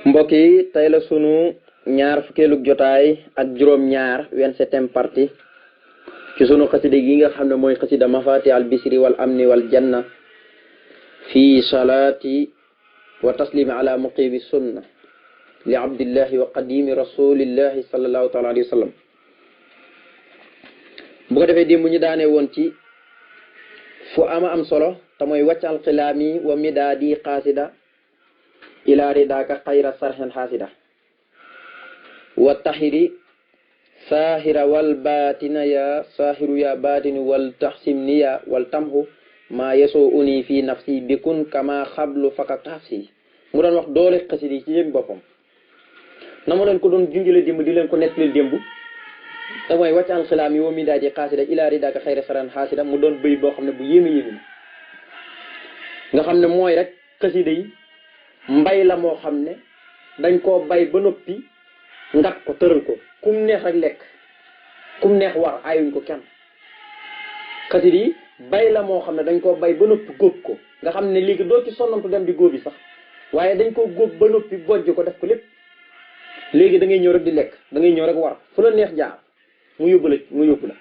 mbokk yi tey la sunu ñaar fukkeelug jotaay ak juróom-ñaar 27e partie ci sunu xasida gi nga xam ne mooy xasida mafati al bisri wal amni wal janna fi salaati wa taslimi ala muqibi sunna li abdillahi wa qadimi rasulillahi sallallahu taala alayhi wa sallam. bu ko defee démb ñu daanee woon ci fu ama am solo te mooy wàccal xilaami wa midaadi xaasida ila ridaka xayra sarxen xaasida wa taxiri saahira wal baatina ya saahiru ya baatini wal taxsim niya wal tamhu maa yesoo uni fi nafsi bikun kama xablu faka tafsi. mu doon wax doole xasida yi ci yëpp boppam na ma leen ko doon junjale démb di leen ko nettali démb te mooy wàccal xilaami wa midaadi xaasida ila ridaka xayra sarxen xaasida mu doon bëy boo xam ne bu yéeme yéeme nga xam ne mooy rek xasida yi mbay la moo xam ne dañ koo bay ba noppi ngat ko tëral ko kum neex rek lekk kum neex war ayuñ ko kenn. xasida yi bay la moo xam ne dañ koo bay ba noppi góob ko nga xam ne léegi doo ci sonnantu dem di góobi sax waaye dañ koo góob ba noppi bojj ko def ko lépp léegi da ngay ñëw rek di lekk da ngay ñëw rek war fu la neex jaar mu yóbbu la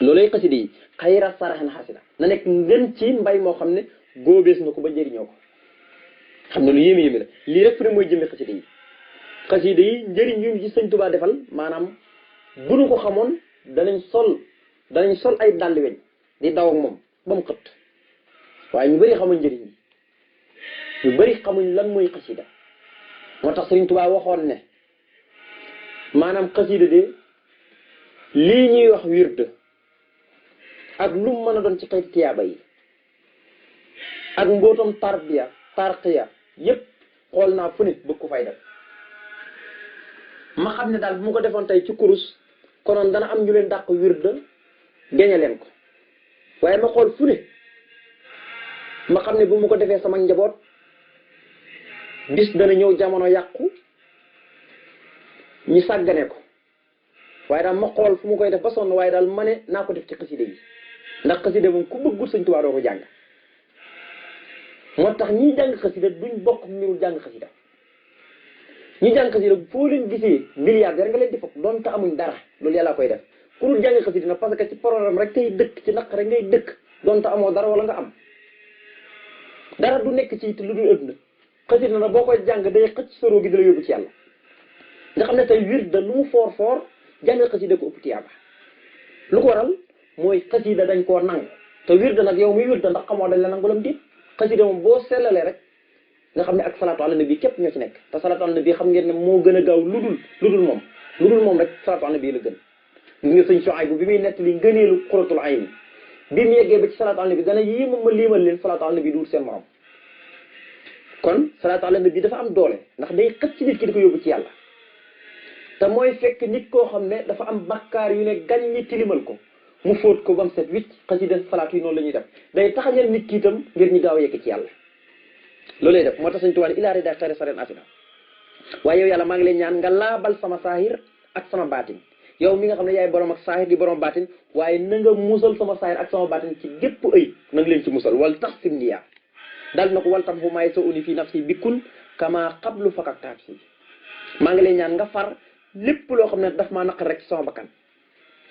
loolay xasida yi xayra saraxen xasida na nekk ngën ci mbay moo xam ne góobees na ko ba njëriñoo ko. xam ne lu yéeme yéeme la lii rek fi ne mooy jëmmi xasida yi njëriñ yu ci sëñ Tuubaa defal maanaam bu nu ko xamoon danañ sol ay dàlli weñ di daw ak moom ba mu xët waaye ñu bëri xamuñ njëriñ yi ñu bëri xamuñ lan mooy xasida moo tax sëñ Tuubaa waxoon ne maanaam xasida de lii ñuy wax wird ak lu mu mën a doon ci xeeti tiyaaba yi ak mbootam tarqiya yépp xool naa fu ne bëgg ko fay def ma xam ne daal bu ma ko defoon tey ci kurus konoon dana am ñu leen dàq wirda geñe leen ko waaye ma xool fu ne ma xam ne bu ma ko defee sama njaboot bis dana ñëw jamono yàqu ñi sàggane ko waaye daal ma xool fu ma koy def ba sonn waaye daal ma ne naa ko def ci xasida yi ndax xasida moom ku bëggul Sëñ Tuubaa doo ko jàng moo tax ñi jàng xasida duñ bokk niru jàng xasida ñi jàng xasida foo leen gisee milliardaire nga leen di fokk doon te amuñ dara loolu yàlla koy def ku dul jàng xasida na parce que ci problème rek tey dëkk ci naq rek ngay dëkk doon te amoo dara wala nga am dara du nekk ci it lu dul ëdduna xasida na boo koy jàng day xëcc soroo gi di la yóbbu ci yàlla nga xam ne tey wir da lu mu foor jàng xasida ko ëpp tiyaaba lu ko waral mooy xasida dañ koo nangu te wir da nag yow muy wir da ndax xamoo dañ la nangulam dit xasida moom boo sellalee rek nga xam ne ak salaatu ala nabi képp ñoo ci nekk te salaatu ala nabi xam ngeen ne moo gën a gaaw lu dul moom rek salaatu ala nabi la gën gis nga sëñ Suhaybu bi muy nettali ngëneelu xuratul ayni bi mu yeggee ba ci salaatu ala nabi dana yéema ma liimal leen salaatu ala nabi duul seen morom kon salaatu ala nabi dafa am doole ndax day xëcc ci nit ki di ko yóbbu ci yàlla te mooy fekk nit koo xam ne dafa am bakkaar yu ne gan ñi tilimal ko mu fóot ko ba mu set wicc xasida salaatu yi noonu la ñuy def day taxañal nit ki itam ngir ñu gaaw a yegg ci yàlla loolu lay def moo tax Sëñ Tuubaa ilaa rida xayri sareen asida waaye yow yàlla maa ngi leen ñaan nga laabal sama saahir ak sama baatin yow mi nga xam ne yaay borom ak saahir di borom baatin waaye na nga musal sama saahir ak sama baatin ci gépp ëy na nga leen ci musal wal tax sim niyaa dal na ko wal tam fu maay sa uni fii nafsi bikkun kama xablu fakak taab si maa ngi leen ñaan nga far lépp loo xam ne daf maa naqar rek ci sama bakkan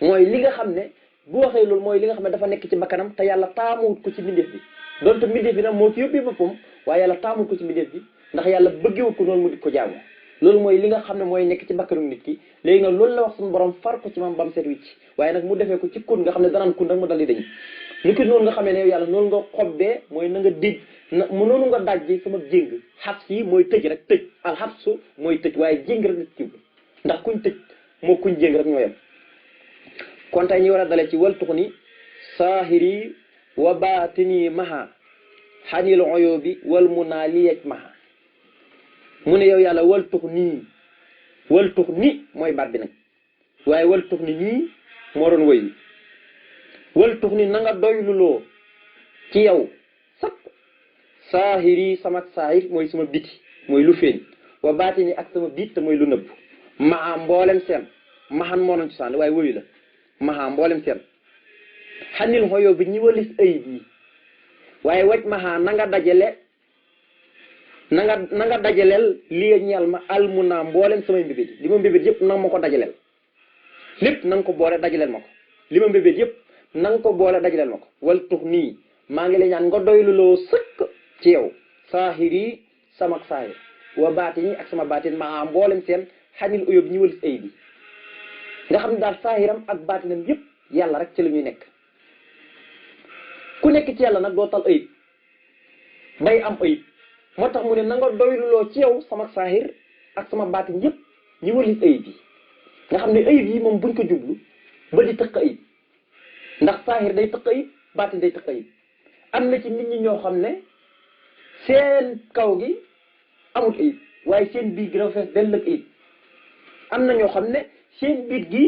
mooy li nga xam ne bu waxee loolu mooy li nga xam ne dafa nekk ci bakkanam te yàlla taamuwut ko ci mbindeef bi donte mbindeef bi nag moo ci yóbbee boppam waaye yàlla taamuwut ko ci mbindeef bi ndax yàlla bëggewut ko noonu mu di ko jaamu loolu mooy li nga xam ne mooy nekk ci bakkanum nit ki léegi nag loolu la wax suñu borom far ko ci mam bam set wicc waaye nag mu defee ko ci kun nga xam ne danaan kun rek mu dal di dañ ni ki noonu nga xamee ne yow yàlla noonu nga xobbee mooy na nga dij mu noonu nga dajji sama jéng xabs yi mooy tëj rek tëj alxabsu mooy tëj waaye jéng rek nit ki ndax kuñ tëj moo kuñ jéng rek ñoo yem kon tey ñu war a dale ci waltuxu ni saahiri wa baatini maha xanil oyoobi wal mu naa liyej maha mu ne yow yàlla waltux ni mooy baat bi nag waaye waltux ni ñii moo doon woy waltux ni na nga doyluloo ci yow sax saahiri sama saahir mooy sama biti mooy lu feeñ wa baatini ak sama biit te mooy lu nëbb maha mboolem seen maxan moo doon ci sànni waaye woyu la maha mboolem seen xanil xoyoo bi ñi walis ayib yi waaye waj maha na nga dajale na nga dajaleel lii ñeel ma almuna mboolem samay mbébét yi li ma mbébét yëpp nanga ma ko dajaleel lépp na nga ko boole dajaleel ma ko li ma mbébét yëpp na nga ko boole dajaleel ma ko wal tux nii maa ngi lay ñaan nga doyluloo sëkk ci yow saahir yi sama saahir wa baatin yi ak sama baatin maa mboolem seen xanil uyób ñi walis ayib bi nga xam ne daal saahiram ak baatinam yëpp yàlla rek ci la ñuy nekk ku nekk ci yàlla nag doo tal ayib bay am ayib moo tax mu ne na nga doyluloo ci yow sama saahir ak sama baatin yëpp ñi walis ayib yi nga xam ne ayib yi moom buñ ko jublu ba di tëq ayib ndax saahir day tëq ayib baatin day tëq ayib am na ci nit ñi ñoo xam ne seen kaw gi amut ayib waaye seen biir gi dafa fees dell ak ayib am na ñoo xam ne seen biir gi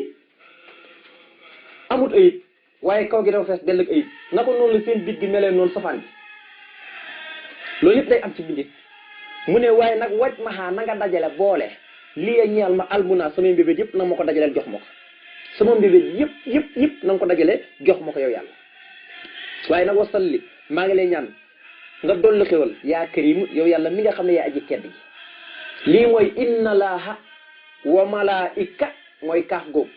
amut ayib waaye kaw gi dafa fees dell ak ayib na ko noonu la seen biir gi melee noonu safaan bi loolu yëpp day am ci bindit mu ne waaye nag waj maxaa na nga dajale boole lii ñeel ma almuna samay mbébét yëpp na nga ma ko dajaleel jox ma ko sama mbébét yëpp na nga ko dajalee jox ma ko yow yàlla waaye nag wasalli maa ngi lay ñaan nga dolli xewal yaa karimu yow yàlla mi nga xam ne yaa aji tedd ji lii mooy inna laaha wa malaika mooy kaaf googu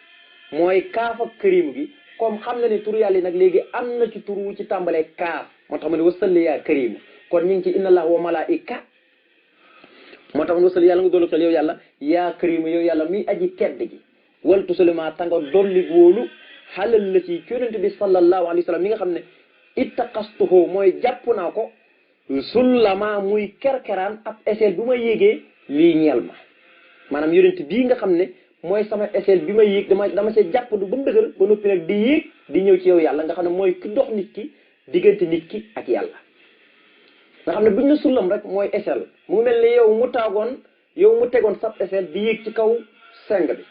mooy kaaf ak karimu gi comme xam na ne turu yàlla yi nag léegi am na ci tur wu ci tàmbalee kaaf moo tax ma ne wasalli yaa karimu kon ñu ngi ci inna laaha wa malaika moo tax ma ne wasalli yàlla nga dolli xewal yow yàlla yaa karimu yow yàlla mi aji tedd ji waltu sulima tanga dolli wóolu xalal la ci yonent bi sallallahu alayhi wa sallam mi nga xam ne ittaqastuhu mooy jàpp naa ko sullama muy kerkeraan ab échelle bi ma yéegee lii ñeel ma maanaam yonent bii nga xam ne mooy sama échelle bi ma yéeg dama see jàpp du ba mu dëgër ba noppi nag di yéeg di ñëw ci yow yàlla nga xam ne mooy ki dox nit ki diggante nit ki ak yàlla nga xam ne buñ ne sullam rek mooy échelle mu mel ne yow mu tegoon sab échelle di yéeg ci kaw seng bi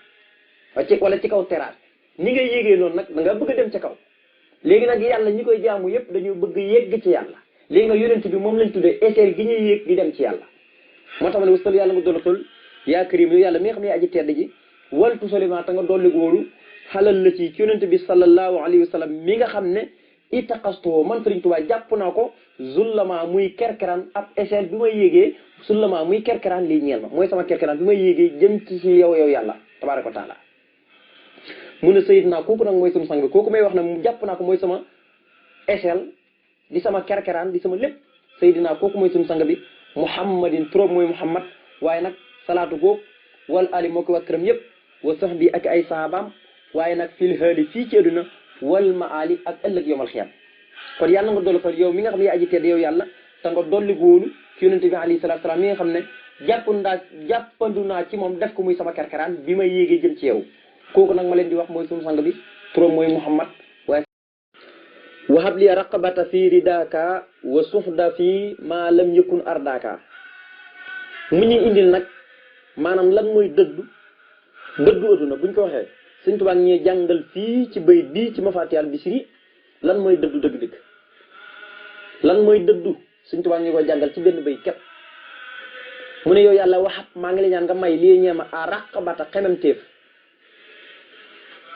wala ci kaw terrasse ni nga yéegee noonu nag da nga bëgg a dem ca kaw léegi nag yàlla ñi koy jaamu yëpp dañu bëgg yegg ci yàlla léegi nag yonent bi moom lañ tuddee échelle gi ñuy yéeg di dem ci yàlla moo tax ma ne wasal yàlla nga dollatul yaa karim yow yàlla mi nga xam ne yaa aji tedd ji waltu soliment te nga dolli góoru xalal la ci yonent bi sallallahu alayhi wa sallam mi nga xam ne itaqastoo man Sëriñ Tuubaa jàpp naa ko zullama muy kerkeraan ab échelle bi may yéegee zullama muy kerkeraan lii ñeel ma mooy sama kerkeraan bi may yéegee jëm ci yow yàlla tabaaraka wa taala mu ne Seydina kooku nag mooy sama sang bi kooku may wax ne jàpp naa ko mooy sama échelle di sama kerkeraan di sama lépp Seydina kooku mooy sama sang bi muhammadin trop mooy muhammad waaye nag salaatu googu wal ali moo ko wax këram yëpp wa sax bi ak ay saabaam waaye nag fil haali fii ci àdduna wal maali ak ëllëg yowmal xiyam kon yàlla nga dolli ko yow mi nga xam ne yaa aji tedd yow yàlla te nga dolli góolu ci yonente bi alayhi salaatu salaam mi nga xam ne jàppandu naa ci moom def ko muy sama kerkeraan bi may yéegee jëm ci yow kooku nag ma leen di wax mooy sunu sang bi turam mooy muhammad waaye wahab li raqabata fi ridaka wa suxda fi ma lam yakun ardaka mu ñuy indil nag maanaam lan mooy dëddu adduna buñ ko waxee Sëñ Tuubaa ñuy jàngal fii ci bayit bii ci Mafatihul Bichri lan mooy dëddu dëgg-dëgg lan mooy dëddu Sëñ Tuubaa ñu koy jàngal ci benn bayit képp mu ne yow yàlla waxat maa ngi la ñaan nga may lii ñeema a raqabata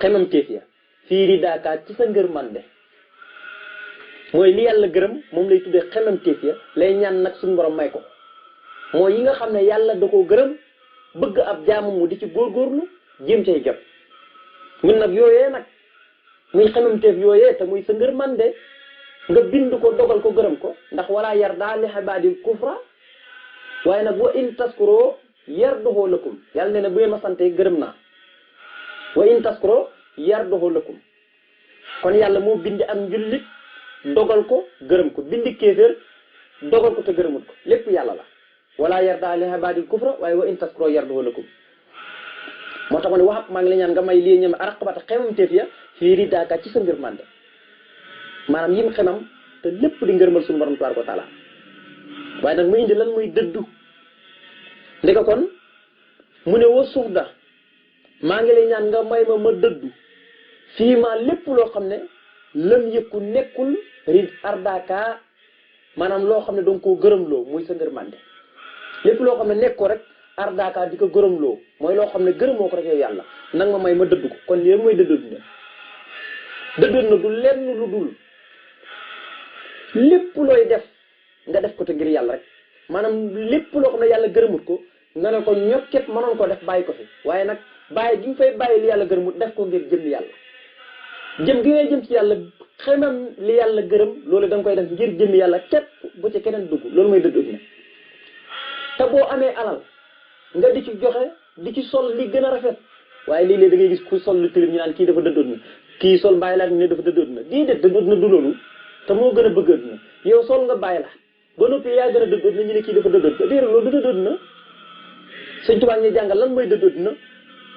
xemamteef ya fii ridaaka ci sa ngërmande mooy li yàlla gërëm moom lay tuddee xemamteef ya lay ñaan nag suñu borom may ko mooy yi nga xam ne yàlla da koo gërëm bëgg ab jaamu mu di ci góorgóorlu jéem cay jot mun nag yooyee nag muy xemamteef yooyee te muy sa ngërmande nga bind ko dogal ko gërëm ko ndax wala yarda li ibaadil kufra waaye nag wa in taskuro yarduhu lakum yàlla nee na bu ngeen ma sante gërëm naa wa in taskuro yarduhu lakum kon yàlla moo bind am njullit dogal ko gërëm ko bindi kéeféer dogal ko te gërëmut ko lépp yàlla la wala yarda li ibaadil kufra waaye wa in taskuro yarduhu lakum moo tax ma ne waxab maa ngi la ñaan nga may lii ñëm araqabata xemamteef ya fii ridaaka ci sa ngërmande maanaam yim xemam te lépp di ngërmal suñu borom tabaaraka wa taala waaye nag mu indi lan muy dëddu ndeka kon mu ne wa suxda maa ngi lay ñaan nga may ma dëddu fii ma lépp loo xam ne lam yëkku nekkul rid ardaka maanaam loo xam ne danga koo gërëmloo muy sa ngërmande lépp loo xam ne nekk ko rek ardaka di ko gërëmloo mooy loo xam ne gërëmoo ko rek yow yàlla nag ma may ma dëddu ko kon lii mooy dëddu na du lenn lu dul lépp looy def nga def ko te ngir yàlla rek maanaam lépp loo xam ne yàlla gërëmut ko nga ne ko ñokket mënoon ko def bàyyi ko fi waaye nag bàyyi gi nga fay bàyyi li yàlla gërëmut def ko ngir jëm yàlla jëm gi ngay jëm ci yàlla xemam li yàlla gërëm loolu da nga koy def ngir jëm yàlla képp bu ci keneen dugg loolu mooy dëddu na te boo amee alal nga di ci joxe di ci sol li gën a rafet waaye léeg-léeg da ngay gis ku sol lu tilim ñu naan kii dafa dëddoot na kii sol bàyyi laa ne dafa dëddoot na dëddoot na du loolu te moo gën a bëgg na yow sol nga bàyyi la ba noppi yaa gën a dëddoot na ñu ne kii dafa dëddoot na déedéet loolu du dëddoot na Sëñ Tuubaa ñu jàngal lan mooy dëddoot na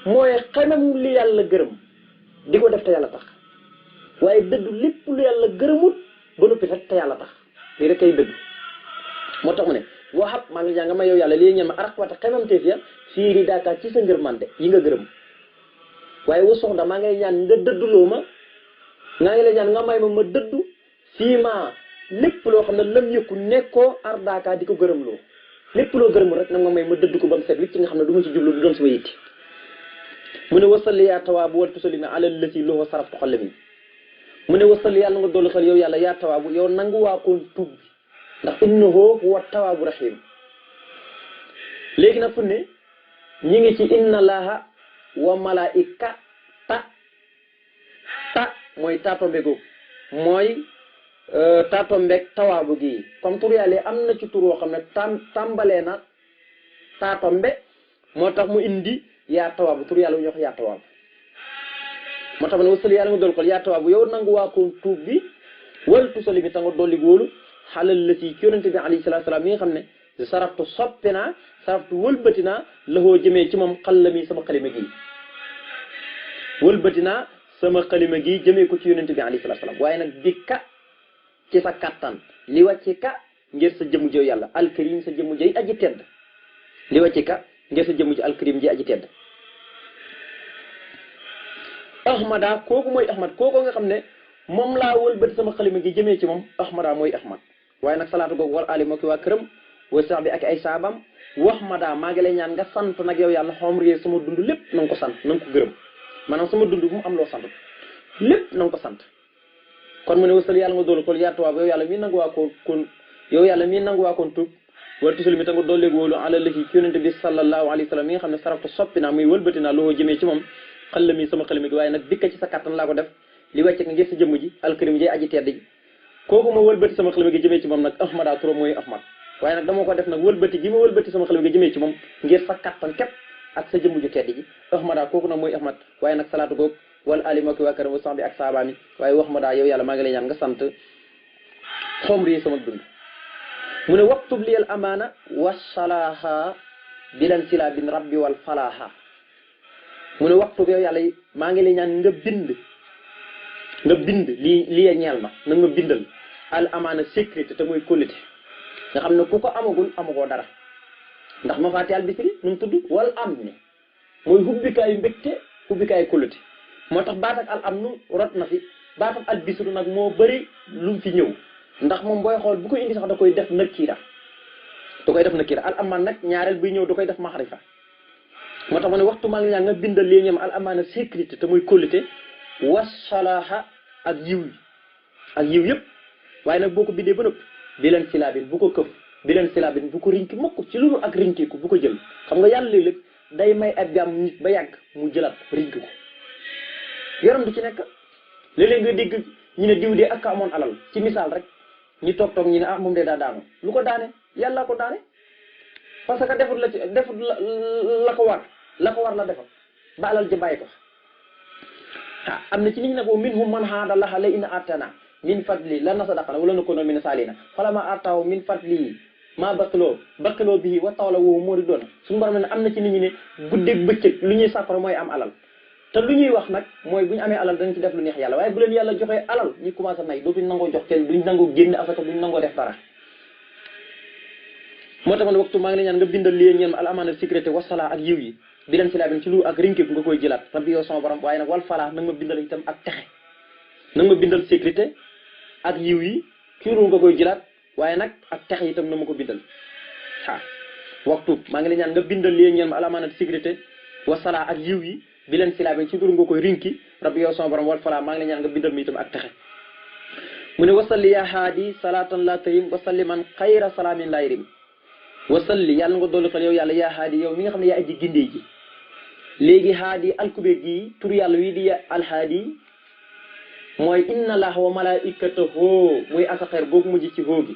mooy xemam li yàlla gërëm di ko def te yàlla tax waaye dëddu lépp lu yàlla gërëmut ba noppi rek te yàlla tax lii rek kay dëddu moo tax mu ne waxab maa ngi jàng ma yow yàlla lii ñeen ma arak wata xemam teef ya fii ri daakaar ci sa ngërmande yi nga gërëm waaye wu soxna maa ngay ñaan nga dëdduloo ma ngaa ngi lay ñaan nga may ma dëddu fii ma lépp loo xam ne lam yëkku nekkoo ar daakaar di ko gërëm loo lépp loo gërëmul rek nag nga may ma dëdd ko ba mu set wicc nga xam ne du ma ci jublu du doon sama yitti mu ne wasalli yaa tawaabu wal tusalimi ala lati lahu saraftu xalami mu ne wasalli yàlla nga dolli xel yow yàlla yaa tawaabu yow nangu waakoon tuub bi ndax innahu huwa tawaabu rahim léegi nag fu ne ñi ngi ci inna laaha wa malaika ta mooy taatombe googu mooy taatombeeg tawaabu gi comme tur yàlla am na ci tur woo xam ne tàmbalee na taatombe moo tax mu indi yaa tawaabu tur yàlla bu ñu wax yaa tawaabu moo tax ne wasali yàlla nga dolli xel yaa tawaabu yow nangu waakoon tuub bi wal tusali mi ta nga dolli góolu xalal la si yonente bi alayhi salaatu salaam mi nga xam ne saraftu soppi naa saraftu wëlbati naa laxoo jëmee ci moom xallami sama xalima gi wëlbati naa sama xalima gi jëmee ko ci yonente bi alayhi salaatu salaam waaye nag bi ka ci sa kattan li wàcci ka ngir sa jëmu jëw yàlla alkarim sa jëmu jëy aji tedd li wàcci ka ngir sa jëmu ji alkarim ji aji tedd ahmada kooku mooy ahmad kooku nga xam ne moom laa wëlbati sama xalima gi jëmee ci moom ahmada mooy ahmad waaye nag salaatu googu wal ali moo ki waa këram wa sax bi ak ay saabam wax ma daa maa ngi lay ñaan nga sant nag yow yàlla xom rée sama dund lépp na nga ko sant na nga ko gërëm maanaam sama dund bu mu am loo sant lépp na nga ko sant kon mu ne wasal yàlla nga doolu ko yaatuwaa yow yàlla mii nanguwaa kon yow yàlla mii nanguwaa koon tuub wala tusul mi ta nga dooleeg wóolu ala lëhi ci yonente bi sallallahu alayhi wa sallam mi nga xam ne sarafta soppi naa muy wëlbati naa loo jëmee ci moom xalla mi sama xalimi gi waaye nag dikka ci sa kattan laa ko def li wàcce nga ngir sa jëmm ji alkarim ji aji tedd ji kooku ma wëlbati sama xalima gi jëmee ci moom nag ahmada turam mooy ahmad waaye nag dama ko def nag wëlbati gi ma wëlbati sama xalima gi jëmee ci moom ngir sa kattan képp ak sa jëmm ju tedd ji ahmada kooku nag mooy ahmad waaye nag salaatu googu wala alima ki waa karam wa sax bi ak saabaami waaye wax ma daa yow yàlla maa ngi lay ñaan nga sant xomri sama dund mu ne waktub liyal amaana wasalaaha bilan sila bin rabbi wal falaaha mu ne waktub yow yàlla maa ngi lay ñaan nga bind lii ñeel ma na nga bindal al amaana sécurité te mooy kóllite nga xam ne ku ko amagul amagoo dara ndax ma faati al bisri nu mu tudd wal am ne mooy hubbikaayu mbégte hubbikaayu kóllite moo tax baat ak al am nu rot na fi baat ak al bisru nag moo bëri lu fi ñëw ndax moom booy xool bu koy indi sax da koy def nakira al amaan nag ñaareel buy ñëw da koy def maxarifa moo tax ma ne waxtu maa ngi ñaan nga bindal lii ñoom al amaana sécurité te mooy kóllite wasalaaha ak yiw yëpp waaye nag boo ko bindee ba nëpp bi leen silaabin bu ko këf bi leen silaabin bu ko rinki mokk ci loolu ak rinkiku bu ko jël xam nga yàlla léeg-léeg day may ab jàmm nit ba yàgg mu jëlaat rinki ko yaram du ci nekk léeg-léeg nga dégg ñu ne diw de ak amoon alal ci misaal rek ñi toog ñu ne ah moom de daa daanu lu ko daane yàlla ko daane parce que defut la ko war la defal ba alal ji bàyyi ko am na ci nit ñi nag boobu minhum man haada Allaha la in atana min fadli la nasadaqana wala nakuna min salina falamma ataahu min fadli ma baqiloo bihi wa tawla woowu moo di doon suñu borom ne am na ci nit ñi ne guddeeg bëccëg lu ñuy sàkkoro mooy am alal te lu ñuy wax nag mooy bu ñu amee alal dañ ci def lu neex yàlla waaye bu leen yàlla joxee alal ñu commencé nay dootuñ nangoo jox kenn duñ nangoo génne asaka duñ nangoo def dara moo tax man waxtu maa ngi lay ñaan nga bindal lii ñeen ma al amaana sécurité wasala ak yiw yi bi leen si laa bin ci lu ak rinkéku nga koy jëlaat rabbi yow sama borom waaye nag wal falaa nag ma bindal itam ak texe nag ma bindal sécurité ak yiw yi ci lu nga koy jëlaat waaye nag ak texe itam na ma ko bindal waxtu maa ngi lay ñaan nga bindal lii ñeen ma al amaana sécurité wasala ak yiw yi bi leen si laa bin ci lu nga koy rinki rabbi yow sama borom wal falaa maa ngi lay ñaan nga bindal mi itam ak texe mu ne wasalli ya haadi salatan la tarim wasalli man xayra salaamin la yrim wasalli yàlla nga dolli xel yow yàlla yaa haadi yow mi nga xam ne yaa aji gindee ji léegi haadi alkubeer gi tur yàlla wii di alhaadi mooy inna allaha wa malaikatahu muy asaxeer googu mujj ci hoo gi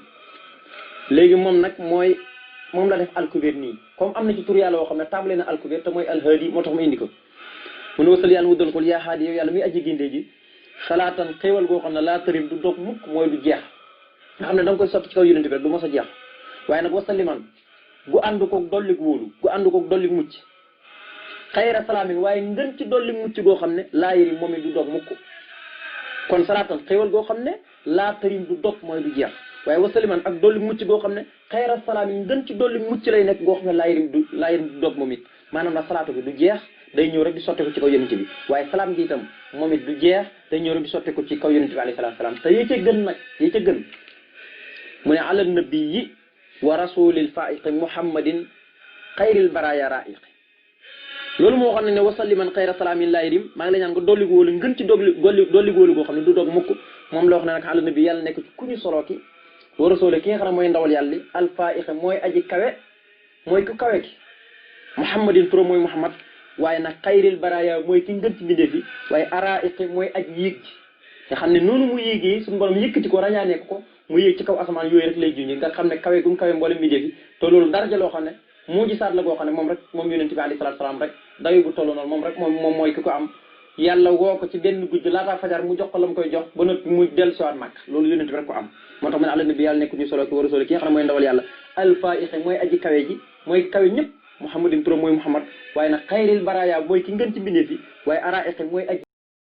léegi moom nag moom la def alkubeer nii comme am na ci tur yàlla woo xam ne tàmbale na alkubeer te mooy alhaadi moo tax mu indi ko mu ne wasalli yàlla nga dolli xel yaa haadi yow yàlla muy aji gindee ji salaatan xéewal goo xam ne laa tërim du dog mukk mooy du jeex nga xam ne da nga koy sotti ci kaw yonent bi rek du mos a jeex waaye nag wasaliman gu ànd koog dollig wóolu gu ànd koog dollig mucc xayra salaamin waaye ngën ci dollig mucc goo xam ne laa yërim moom it du dog mukk kon salaatan xéewal goo xam ne laa tërim du dog mooy du jeex waaye wasaliman ak dollig mucc goo xam ne xayra salaamin ngën ci dollig mucc lay nekk goo xam ne laa yërim du dog moom it maanaam nag salaatu bi du jeex day ñëw rek di sotte ko ci kaw yonent bi waaye salaam gi itam moom it du jeex day ñëw rek di sotte ko ci kaw yonent bi alayhi salaatu salaam te yi ca gën nag yi ca gën mu ne ala nabii wa rasulil faiqi muhammadin xayril baraya raiqi loolu moo xam ne wasalliman xayra salaamin laa yërim maa ngi la ñaan nga dolli góolu ngën ci dolli góolu goo xam ne du dog mukk moom la wax ne nag ala nabi yàlla nekk ci ku ñu soloo ki wa rasuli ki nga xam ne mooy ndawal yàlla al faiqi mooy aji kawe mooy ku kawe ki muhammadin turam mooy muhammad waaye nag xayril baraya mooy ki ngën ci mbindeef yi waaye araiqi mooy aji yéeg ji nga xam ne noonu mu yéegee suñu borom yëkkati ko rañaanee ko mu yéeg ci kaw asamaan yooyu rek lay junñi nga xam ne kawe gum kawe mboolem mbindeef yi te loolu daraja loo xam ne moo gisaat la goo xam ne moom rek moom yonent bi alayhi salaatu salaam rek dayu bu toll noonu moom rek moom mooy ki ko am yàlla woo ko ci benn guddi laataa fajar mu jox ko la mu koy jox ba noppi mu dellu siwaat màkk loolu yonent bi rek ko am moo tax mu ne àlla nabi yàlla nekku ñu solo ki war a solo ki nga xam ne mooy ndawal yàlla alfaiqi mooy aji kawe ji mooy kawe ñëpp muhammadin turam mooy muhammad waaye nag xayril baraya mooy ki ngën ci mbindeef yi waaye araiqi mooy aji